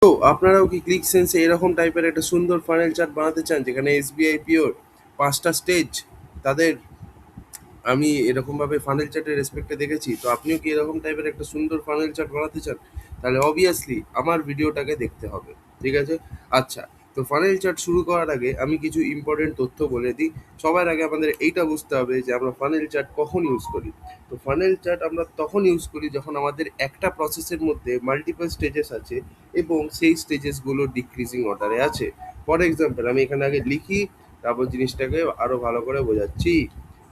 তো আপনারাও কি ক্লিক সেন্সে এরকম টাইপের একটা সুন্দর ফানেল চার্ট বানাতে চান যেখানে এসবিআই পিওর 5টা স্টেজ তাদের আমি এরকমভাবে ফানেল চার্টের রেসপেক্টে দেখেছি। তো আপনিও কি এরকম টাইপের একটা সুন্দর ফানেল চার্ট বানাতে চান? তাহলে অবভিয়াসলি আমার ভিডিওটাকে দেখতে হবে। ঠিক আছে? আচ্ছা, তো ফানেল চার্ট শুরু করার আগে আমি কিছু ইম্পর্টেন্ট তথ্য বলে দিই। সবার আগে আমাদের এইটা বুঝতে হবে যে আমরা ফানেল চার্ট কখন ইউজ করি। তো ফানেল চার্ট আমরা তখন ইউজ করি যখন আমাদের একটা প্রসেসের মধ্যে মাল্টিপল স্টেজেস আছে এবং সেই স্টেজেসগুলো ডিক্রিজিং অর্ডারে আছে। ফর এক্সাম্পল আমি এখানে আগে লিখি, তারপর জিনিসটাকে আরও ভালো করে বোঝাচ্ছি।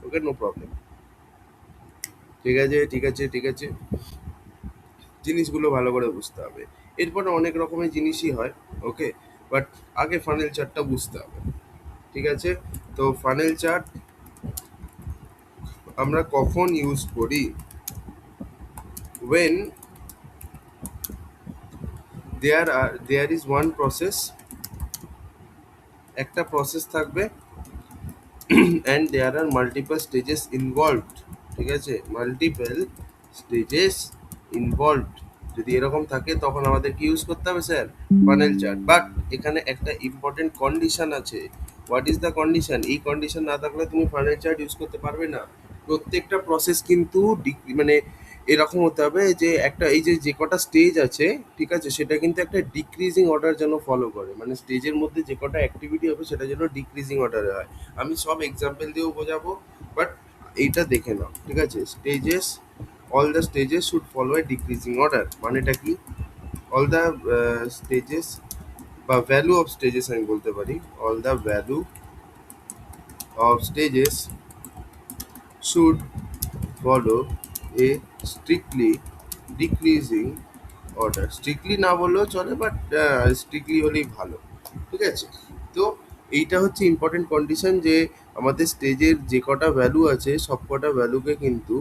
ওকে, নো প্রবলেম। ঠিক আছে, ঠিক আছে, ঠিক আছে। জিনিসগুলো ভালো করে বুঝতে হবে। এরপরে অনেক রকমের জিনিসই হয়। ওকে, বাট আগে ফানেল চার্টটা বুঝতে হবে। ঠিক আছে? তো ফানেল চার্ট আমরা কখন ইউজ করি? when there is one process, একটা প্রসেস থাকবে and there are multiple stages involved। ঠিক আছে, মাল্টিপল স্টেজেস ইনভলভড যদি এরকম থাকে তখন আমাদের কি ইউজ করতে হবে স্যার? Funnel chart. বাট এখানে একটা ইম্পর্টেন্ট কন্ডিশন আছে। What is the condition? এই কন্ডিশন না থাকলে তুমি ফানেল চার্ট ইউজ করতে পারবে না। প্রত্যেকটা প্রসেস কিন্তু মানে এরকম হতে হবে যে একটা এই যে যে কটা স্টেজ আছে, ঠিক আছে, সেটা কিন্তু একটা ডিক্রিজিং অর্ডার যেন ফলো করে, মানে স্টেজের মধ্যে যে কটা অ্যাক্টিভিটি হবে সেটা যেন ডিক্রিজিং অর্ডারে হয়। আমি সব এক্সাম্পল দিয়েও বোঝাবো, বাট এইটা দেখে নাও। ঠিক আছে, stages, all the stages should follow A decreasing order. মানেটা কি? অল দ্য স্টেজেস বা ভ্যালু অফ স্টেজেস আমি বলতে পারি, all the value of stages should follow a strictly decreasing order। Strictly না বললেও চলে, বাট স্ট্রিক্টলি হলেই ভালো। ঠিক আছে, তো এইটা হচ্ছে ইম্পর্টেন্ট কন্ডিশন যে আমাদের স্টেজের যে কটা ভ্যালু আছে সব কটা ভ্যালুকে কিন্তু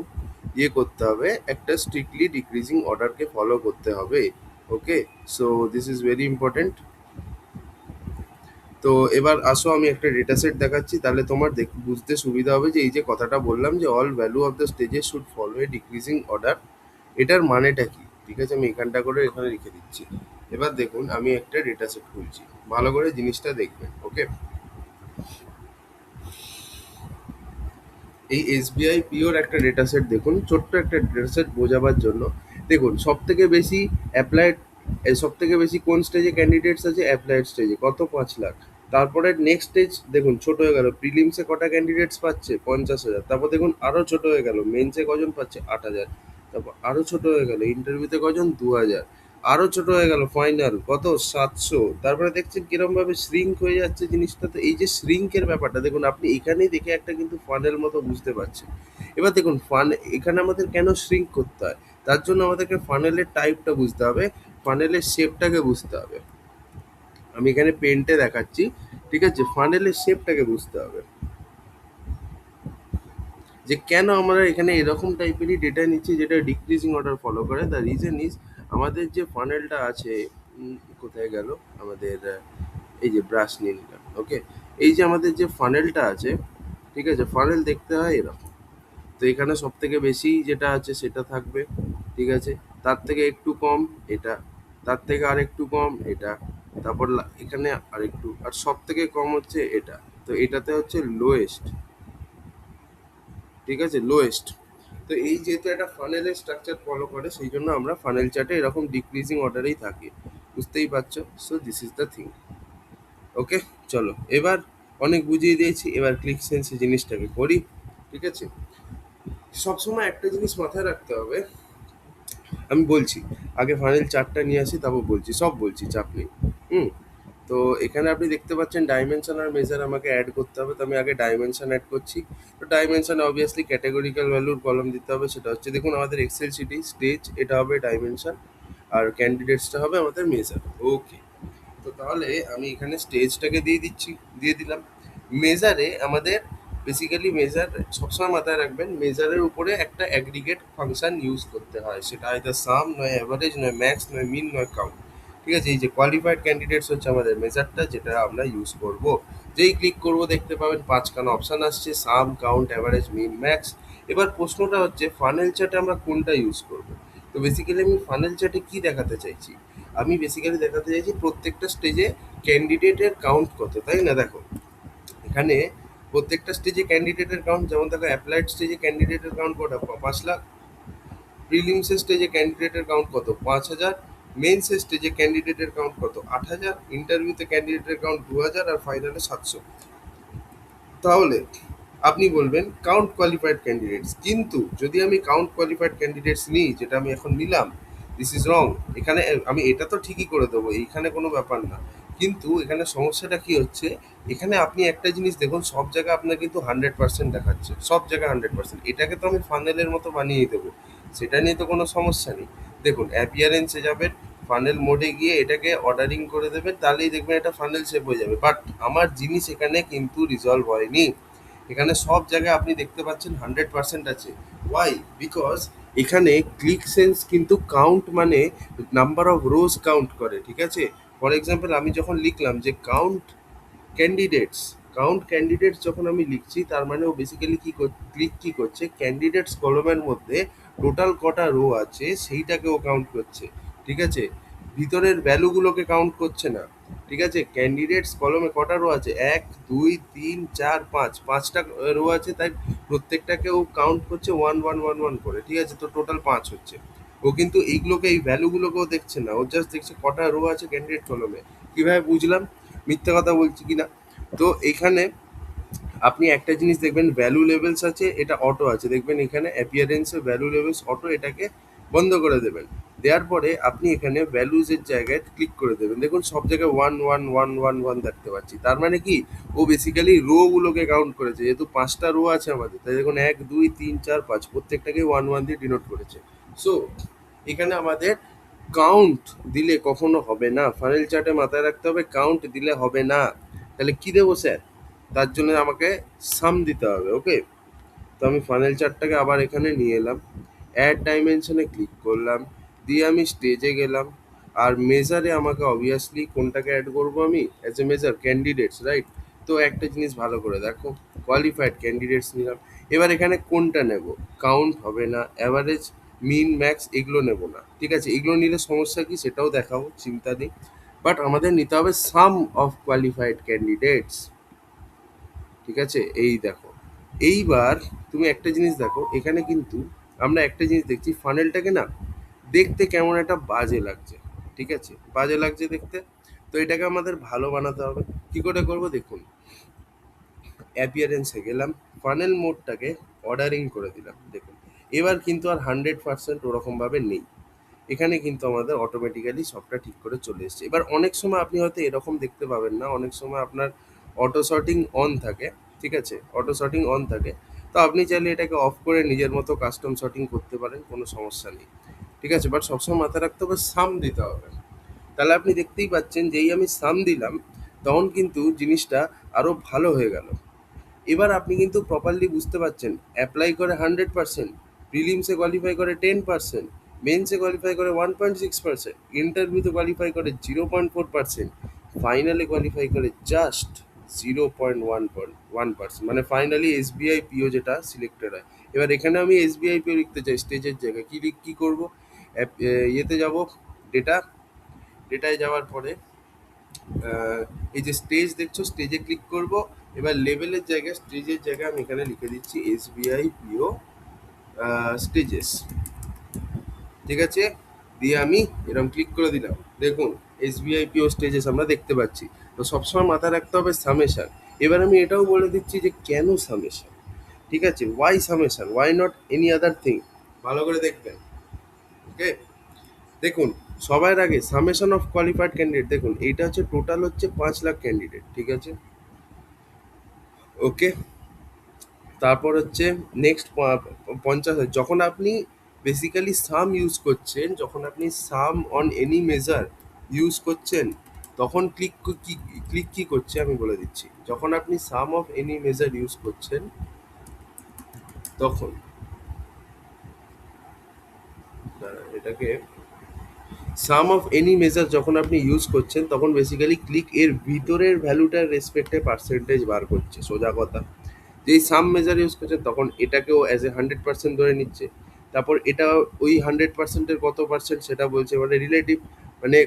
ইয়ে করতে হবে, একটা স্ট্রিক্টলি ডিক্রিজিং অর্ডারকে ফলো করতে হবে। Okay, so this is very important. তো এবার আসো আমি একটা ডেটা সেট দেখাচ্ছি, তাহলে তোমার বুঝতে সুবিধা হবে যে এই যে কথাটা বললাম যে all value of the stages should follow A decreasing order, এটার মানেটা কি। ঠিক আছে, আমি এখানটা করে এখানে লিখে দিচ্ছি। এবার দেখুন আমি একটা ডেটা সেট খুলছি, ভালো করে জিনিসটা দেখবেন। ওকে, এই এসবিআই পিওর একটা ডেটা সেট দেখুন, ছোট্ট একটা ডেটা সেট বোঝাবার জন্য। দেখুন সব থেকে বেশি অ্যাপ্লাইড, সব থেকে বেশি কোন স্টেজে ক্যান্ডিডেটস আছে? অ্যাপ্লাইড স্টেজে। কত? 5 লাখ। তারপরে নেক্সট স্টেজ দেখুন ছোট হয়ে গেল, প্রিলিমসে কটা ক্যান্ডিডেটস পাচ্ছে? 50,000। তারপর দেখুন আরও ছোট হয়ে গেল, মেন্সে কজন পাচ্ছে? 8,000। তারপর আরও ছোট হয়ে গেল, ইন্টারভিউতে কজন? 2,000। আরও ছোট হয়ে গেল, ফাইনাল কত? 700। তারপরে দেখছেন কিরমভাবে শ্রিঙ্ক হয়ে যাচ্ছে জিনিসটা। তো এই যে শ্রিঙ্কের ব্যাপারটা দেখুন, আপনি এখানেই দেখে একটা কিন্তু ফানেল মতো বুঝতে পারছেন। এবার দেখুন এখানে আমাদের কেন শ্রিঙ্ক করতে হয়? তার জন্য আমাদেরকে ফানেলের টাইপটা বুঝতে হবে, ফানেলের শেপটাকে বুঝতে হবে। আমি এখানে পেন্টে দেখাচ্ছি। ঠিক আছে, ফানেলের শেপটাকে বুঝতে হবে যে কেন আমরা এখানে এরকম টাইপেরই ডেটা নিচ্ছি যেটা ডিক্রিজিং অর্ডার ফলো করে। দ্য রিজন ইজ আমাদের যে ফানেলটা আছে, কোথায় গেল আমাদের, এই যে ব্রাশ নিয়ে নিলাম। ওকে, এই যে আমাদের যে ফানেলটা আছে, ঠিক আছে, ফানেল দেখতে হয় এরকম। তো এখানে সব থেকে বেশি যেটা আছে সেটা থাকবে। ঠিক আছে, তার থেকে একটু কম এটা, তার থেকে আর একটু কম এটা, তারপর এখানে আর একটু, আর সব থেকে কম হচ্ছে এটা। তো এটাতে হচ্ছে লোয়েস্ট। ঠিক আছে, লোয়েস্ট। তো এই যেহেতু একটা ফানেলের স্ট্রাকচার ফলো করে, সেই জন্য আমরা ফানেল চার্টে এরকম ডিক্রিজিং অর্ডারেই থাকি। বুঝতেই পারছো? So this is the thing. Okay, চলো এবার অনেক বুঝিয়ে দিয়েছি, এবার ক্লিক সেন্সে জিনিসটাকে করি। ঠিক আছে, সবসময় একটা জিনিস মাথায় রাখতে হবে। আমি বলছি, আগে ফাইনাল চার্টটা নিয়ে আসি, তারপর বলছি, সব বলছি, চাপ নেই। হুম, তো এখানে আপনি দেখতে পাচ্ছেন ডাইমেনশন আর মেজার আমাকে অ্যাড করতে হবে। তো আমি আগে ডাইমেনশন অ্যাড করছি। তো ডাইমেনশন অবভিয়াসলি ক্যাটেগরিক্যাল ভ্যালুর কলম দিতে হবে, সেটা হচ্ছে দেখুন আমাদের এক্সেল সিটি স্টেজ, এটা হবে ডাইমেনশন, আর ক্যান্ডিডেটসটা হবে আমাদের মেজার। ওকে, তো তাহলে আমি এখানে স্টেজটাকে দিয়ে দিচ্ছি, দিয়ে দিলাম। মেজারে আমাদের বেসিক্যালি মেজার সবসময় মাথায় রাখবেন, মেজারের উপরে একটা অ্যাগ্রিগেট ফাংশন ইউজ করতে হয়, সেটা হয়তো সাম, নয় অ্যাভারেজ, নয় ম্যাক্স, নয় মিন, নয় কাউন্ট। ঠিক আছে, এই যে কোয়ালিফাইড ক্যান্ডিডেটস হচ্ছে আমাদের মেজারটা, যেটা আমরা ইউজ করব। যেই ক্লিক করব দেখতে পাবেন 5খানা অপশান আসছে, সাম, কাউন্ট, অ্যাভারেজ, মিন, ম্যাক্স। এবার প্রশ্নটা হচ্ছে ফানেল চার্টে আমরা কোনটা ইউজ করব। তো বেসিক্যালি আমি ফানেল চার্টে কি দেখাতে চাইছি, আমি বেসিক্যালি দেখাতে চাইছি প্রত্যেকটা স্টেজে ক্যান্ডিডেটের কাউন্ট কত, তাই না? দেখো এখানে প্রত্যেকটা স্টেজে ক্যান্ডিডেটের কাউন্ট, যেমন দেখো অ্যাপ্লাইড স্টেজে ক্যান্ডিডেটের কাউন্ট কটা, 5 লাখ। প্রিলিমসের স্টেজে ক্যান্ডিডেটের কাউন্ট কত, 5,000। মেন্সের স্টেজে ক্যান্ডিডেটের কাউন্ট কত, 8,000। ইন্টারভিউতে ক্যান্ডিডেটের কাউন্ট 2,000, আর ফাইনালে 700। তাহলে আপনি বলবেন কাউন্ট কোয়ালিফাইড ক্যান্ডিডেটস, কিন্তু যদি আমি কাউন্ট কোয়ালিফাইড ক্যান্ডিডেটস নিই, যেটা আমি এখন নিলাম, দিস ইজ রং। এখানে আমি এটা তো ঠিকই করে দেবো, এইখানে কোনো ব্যাপার না, কিন্তু এখানে সমস্যাটা কি হচ্ছে, এখানে আপনি একটা জিনিস দেখুন, সব জায়গায় আপনার কিন্তু 100% দেখাচ্ছে, সব জায়গায় 100%। এটাকে তো আমি ফানেলের মতো বানিয়ে দেবো, সেটা নিয়ে তো কোনো সমস্যা নেই। দেখুন অ্যাপিয়ারেন্সে যাবেন, ফানেল মোডে গিয়ে এটাকে অর্ডারিং করে দেবেন, তাহলেই দেখবেন এটা ফানেল শেপ হয়ে যাবে। বাট আমার জিনিস এখানে কিন্তু রিজলভ হয়নি। এখানে সব জায়গায় আপনি দেখতে পাচ্ছেন 100% আছে। ওয়াই? বিকজ এখানে ক্লিক সেন্স কিন্তু কাউন্ট মানে নাম্বার অফ রোজ কাউন্ট করে, ঠিক আছে? ফর এক্সাম্পল আমি যখন লিখলাম যে ক্যান্ডিডেটস কাউন্ট ক্যান্ডিডেটস যখন আমি লিখছি, তার মানে ও বেসিক্যালি ক্লিক কি করছে, ক্যান্ডিডেটস কলমের মধ্যে টোটাল কটা রো আছে সেইটাকে ও কাউন্ট করছে, ঠিক আছে? ভিতরের ভ্যালুগুলোকে কাউন্ট করছে না, ঠিক আছে? ক্যান্ডিডেটস কলমে কটা রো আছে, 1 2 3 4 5, 5টা রো আছে, তাই প্রত্যেকটাকে ও কাউন্ট করছে 1 1 1 1 করে, ঠিক আছে? তো টোটাল 5 হচ্ছে। ও কিন্তু এইগুলোকে, এই ভ্যালুগুলোকেও দেখছে না, ও জাস্ট দেখছে কটা রো আছে ক্যান্ডিডেট কলমে। কিভাবে বুঝলাম মিথ্যা কথা বলছি কিনা? তো এখানে আপনি একটা জিনিস দেখবেন, ভ্যালু লেভেলস আছে, এটা অটো আছে, দেখবেন এখানে অ্যাপিয়ারেন্সে ভ্যালু লেভেলস অটো, এটাকে বন্ধ করে দেবেন। দেওয়ার পরে আপনি এখানে ভ্যালুজের জায়গায় ক্লিক করে দেবেন, দেখুন সব জায়গায় 1 1 1 1 1 দেখতে পাচ্ছি। তার মানে কি, ও বেসিক্যালি রো গুলোকে কাউন্ট করেছে, যেহেতু 5টা রো আছে আমাদের, তাই দেখুন 1 2 3 4 5 প্রত্যেকটাকে 1 1 দিয়ে ডিনোট করেছে। সো এখানে আমাদের কাউন্ট দিলে কখনো হবে না, ফানেল চার্টে মাথায় রাখতে হবে, কাউন্ট দিলে হবে না। তাহলে কি দেবো স্যার? তার জন্য আমাকে সাম দিতে হবে, ওকে? তো আমি ফানেল চার্টটাকে আবার এখানে নিয়ে এলাম, অ্যাড ডাইমেনশনে ক্লিক করলাম, দিয়ে আমি স্টেজে গেলাম। আর মেজারে আমাকে অবভিয়াসলি কোনটাকে অ্যাড করবো আমি as a measure, candidates, right? তো একটা জিনিস ভালো করে দেখো, কোয়ালিফাইড ক্যান্ডিডেটস নিলাম। এবার এখানে কোনটা নেব, কাউন্ট হবে না, অ্যাভারেজ, মিন, ম্যাক্স এগুলো নেব না, ঠিক আছে? এগুলো নিলে সমস্যা কি সেটাও দেখাবো, চিন্তা নেই। বাট আমাদের নিতে হবে সাম অফ কোয়ালিফাইড ক্যান্ডিডেটস, ঠিক আছে? এই দেখো, এইবার তুমি একটা জিনিস দেখো, এখানে কিন্তু আমরা একটা জিনিস দেখছি, ফানেলটাকে না দেখতে কেমন একটা বাজে লাগছে, ঠিক আছে? বাজে লাগছে দেখতে। তো এটাকে আমাদের ভালো বানাতে হবে। কি করে করব দেখুন, অ্যাপিয়ারেন্সে গেলাম, ফানেল মোডটাকে অর্ডারিং করে দিলাম, দেখুন এবার কিন্তু আর 100% ওরকমভাবে নেই। এখানে কিন্তু আমাদের অটোমেটিক্যালি সবটা ঠিক করে চলে এসছে। এবার অনেক সময় আপনি হয়তো এরকম দেখতে পাবেন না, অনেক সময় আপনার অটো সর্টিং অন থাকে, ঠিক আছে? অটো সর্টিং অন থাকে, তো আপনি চাইলে এটাকে অফ করে নিজের মতো কাস্টম সর্টিং করতে পারেন, কোনো সমস্যা নেই, ঠিক আছে? বাট সবসময় মাথায় রাখতে হবে সাম দিতে হবে। তাহলে আপনি দেখতেই পাচ্ছেন, যেই আমি সাম দিলাম, তখন কিন্তু জিনিসটা আরও ভালো হয়ে গেল। এবার আপনি কিন্তু প্রপারলি বুঝতে পারছেন, অ্যাপ্লাই করে 100%, প্রিলিমসে কোয়ালিফাই করে 10%, মেন্সে কোয়ালিফাই করে 1.6%, ইন্টারভিউতে কোয়ালিফাই করে 0.4%, ফাইনালে কোয়ালিফাই করে জাস্ট 0.1%, মানে ফাইনালি এসবিআই পিও যেটা সিলেক্টেড হয়। এবার এখানে আমি এসবিআই পিও লিখতে চাই স্টেজের জায়গায়, কী করবো, ইয়েতে যাব, ডেটা, ডেটায় যাওয়ার পরে এই যে স্টেজ দেখছো, স্টেজে ক্লিক করব। এবার লেভেলের জায়গায়, স্টেজের জায়গায় আমি এখানে লিখে দিচ্ছি এসবিআই পিও স্টেজেস, ঠিক আছে? দিয়ে আমি এরকম ক্লিক করে দিলাম, দেখুন এসবিআই পিও স্টেজেস আমরা দেখতে পাচ্ছি। তো সবসময় মাথায় রাখতে হবে সামেশন। এবার আমি এটাও বলে দিচ্ছি যে কেন সামেশন, ঠিক আছে? Why summation, why not any other thing, ভালো করে দেখবেন, ওকে? দেখুন সবার আগে সামেশন অফ কোয়ালিফাইড ক্যান্ডিডেট, দেখুন এইটা হচ্ছে টোটাল হচ্ছে 5 লাখ ক্যান্ডিডেট, ঠিক আছে? ওকে, তারপর হচ্ছে নেক্সট 50,000। যখন আপনি বেসিক্যালি সাম ইউজ করছেন, যখন আপনি সাম অন এনি মেজার ইউজ করছেন, তখন ক্লিক কি করছে আমি বলে দিচ্ছি। যখন আপনি সাম অফ এনি মেজার ইউজ করছেন, তখন এটাকে সাম অফ এনি মেজার যখন আপনি ইউজ করছেন, তখন বেসিক্যালি ক্লিক এর ভিতরের ভ্যালুটার রেসপেক্টে পার্সেন্টেজ বার করছে, সোজা কথা। যেই সাম মেজার ইউজ করছে, তখন এটাকেও অ্যাজ এ 100% ধরে নিচ্ছে। তারপর এটা ওই 100%-এর কত পার্সেন্ট সেটা বলছে, মানে রিলেটিভ। মানে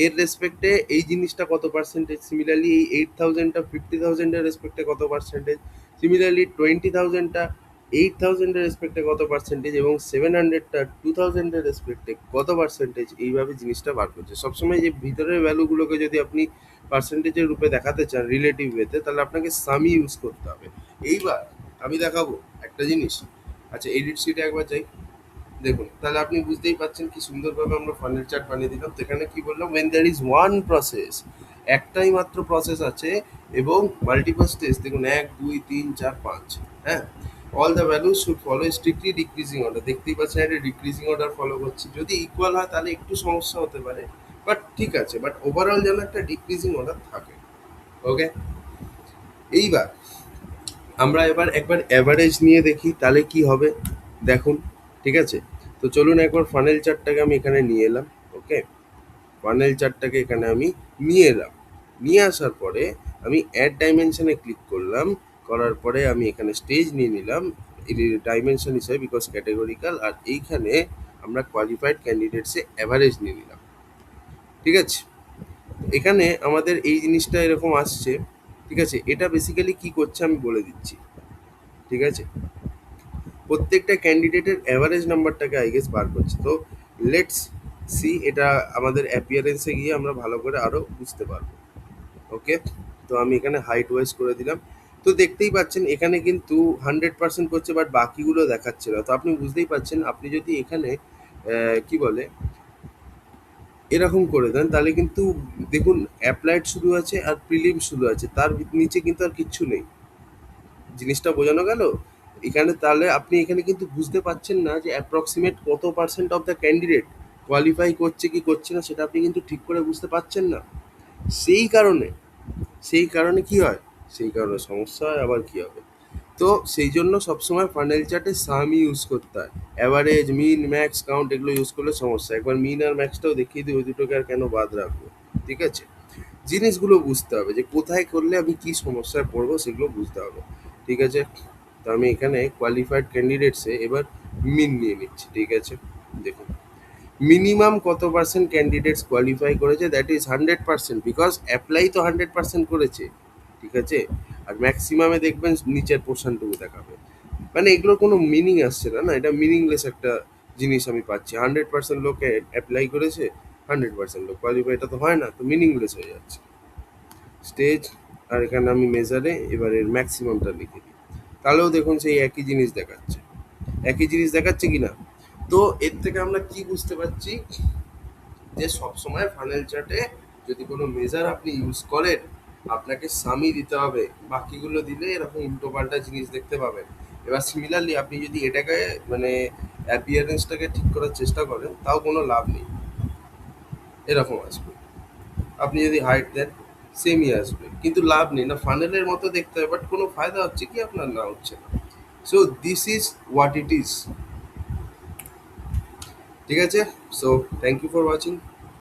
এর রেসপেক্টে এই জিনিসটা কত পার্সেন্টেজ, সিমিলারলি এই 8,000টা 50,000-এর রেসপেক্টে কত পার্সেন্টেজ, সিমিলারলি 20,000টা 8,000-এর রেসপেক্টে কত পার্সেন্টেজ, এবং 700টা 2,000-এর রেসপেক্টে কত পার্সেন্টেজ, এইভাবে জিনিসটা বার করছে। সবসময় যে ভিতরের ভ্যালুগুলোকে যদি আপনি পার্সেন্টেজের রূপে দেখাতে চান রিলেটিভ ওয়েতে, তাহলে আপনাকে সাম ইউজ করতে হবে। এইবার আমি দেখাবো একটা জিনিস। আচ্ছা, এডিট শিটে একবার যাই, দেখুন তাহলে আপনি বুঝতেই পারছেন কি সুন্দরভাবে আমরা ফানেল চার্ট বানিয়ে দিলাম। তো এখানে কি বললাম, when there is one process, একটাই মাত্র প্রসেস আছে এবং মাল্টিপল স্টেজ, দেখুন 1 2 3 4 5, হ্যাঁ, all the values should follow strictly decreasing order. দেখতেই পাচ্ছেন এটা ডিক্রিজিং অর্ডার ফলো করছি। যদি ইকুয়াল হয় তাহলে একটু সমস্যা হতে পারে, বাট ঠিক আছে, বাট ওভারঅল যেন একটা ডিক্রিজিং অর্ডার থাকে। ওকে, এইবার আমরা এবার একবার অ্যাভারেজ নিয়ে দেখি তাহলে কি হবে, দেখুন। ঠিক আছে, তো চলুন একবার ফানেল চার্টটাকে আমি এখানে নিয়ে এলাম। ওকে, ফানেল চার্টটাকে এখানে আমি নিয়ে এলাম। নিয়ে আসার পরে আমি অ্যাড ডাইমেনশনে ক্লিক করলাম। করার পরে আমি এখানে স্টেজ নিয়ে নিলাম ডাইমেনশন হিসেবে, বিকজ ক্যাটেগরিক্যাল, আর এইখানে আমরা কোয়ালিফাইড ক্যান্ডিডেটসে অ্যাভারেজ নিয়ে নিলাম। ঠিক আছে, এখানে আমাদের এই জিনিসটা এরকম আসছে। ঠিক আছে, এটা বেসিক্যালি কি করছে আমি বলে দিচ্ছি। ঠিক আছে, প্রত্যেকটা ক্যান্ডিডেটের অ্যাভারেজ নাম্বারটাকে আই গেস বার করছে। তো লেটস সি, এটা আমাদের অ্যাপিয়ারেন্সে গিয়ে আমরা ভালো করে আরও বুঝতে পারবো। ওকে, তো আমি এখানে হাইট ওয়াইজ করে দিলাম। তো দেখতেই পাচ্ছেন এখানে কিন্তু 100% করছে, বাট বাকিগুলো দেখাচ্ছে না। তো আপনি বুঝতেই পারছেন, আপনি যদি এখানে কি বলে এরকম করে দেন, তাহলে কিন্তু দেখুন অ্যাপ্লাইড শুরু আছে আর প্রিলিম শুরু আছে, তার নিচে কিন্তু আর কিচ্ছু নেই। জিনিসটা বোঝানো গেল এখানে। তাহলে আপনি এখানে কিন্তু বুঝতে পারছেন না যে অ্যাপ্রক্সিমেট কত percent of the candidate qualify করছে কি করছে না, সেটা আপনি কিন্তু ঠিক করে বুঝতে পারছেন না। সেই কারণে কি হয়, সেই কারণে সমস্যা হয়। আবার কি হবে, তো সেই জন্য সবসময় ফানেল চার্টে সাম ইউজ করতে হয়। অ্যাভারেজ, মিন, ম্যাক্স, কাউন্ট এগুলো ইউজ করলে সমস্যা। একবার মিন আর ম্যাক্সটাও দেখিয়ে দিই, ওই দুটোকে আর কেন বাদ রাখবো। ঠিক আছে, জিনিসগুলো বুঝতে হবে যে কোথায় করলে আমি কি সমস্যায় পড়বো, সেগুলো বুঝতে হবে। ঠিক আছে, তো আমি এখানে কোয়ালিফাইড ক্যান্ডিডেটসে এবার মিন নিয়ে নিচ্ছি। ঠিক আছে, দেখুন মিনিমাম কত পার্সেন্ট ক্যান্ডিডেটস কোয়ালিফাই করেছে, দ্যাট ইজ 100%, বিকজ অ্যাপ্লাই তো 100% করেছে। ঠিক আছে, আর ম্যাক্সিমামে দেখবেন নিচের পোর্শনটুকু দেখাবে। মানে এগুলোর কোনো মিনিং আসছে না, না, এটা মিনিংলেস একটা জিনিস আমি পাচ্ছি। 100% লোক অ্যাপ্লাই করেছে, 100% লোক কোয়ালিফাই, এটা তো হয় না, তো মিনিংলেস হয়ে যাচ্ছে। স্টেজ, আর এখানে আমি মেজারে এবার এর ম্যাক্সিমামটা লিখে দিই, তাহলেও দেখুন সেই একই জিনিস দেখাচ্ছে। একই জিনিস দেখাচ্ছে কি না? তো এর থেকে আমরা কি বুঝতে পারছি, যে সবসময় ফানেল চার্টে যদি কোনো মেজার আপনি ইউজ করেন, আপনাকে সামই দিতে হবে, বাকিগুলো দিলে এরকম উল্টোপাল্টা জিনিস দেখতে পাবেন। এবার সিমিলারলি আপনি যদি এটাকে মানে অ্যাপিয়ারেন্সটাকে ঠিক করার চেষ্টা করেন, তাও কোনো লাভ নেই, এরকম আসবে। আপনি যদি হাইট দেন সেমই আসবে, কিন্তু লাভ নেই না, ফানেলের মতো দেখতে হবে, বাট কোনো ফায়দা হচ্ছে কি আপনার, না হচ্ছে না। So this is what it is. ঠিক আছে, so thank you for watching.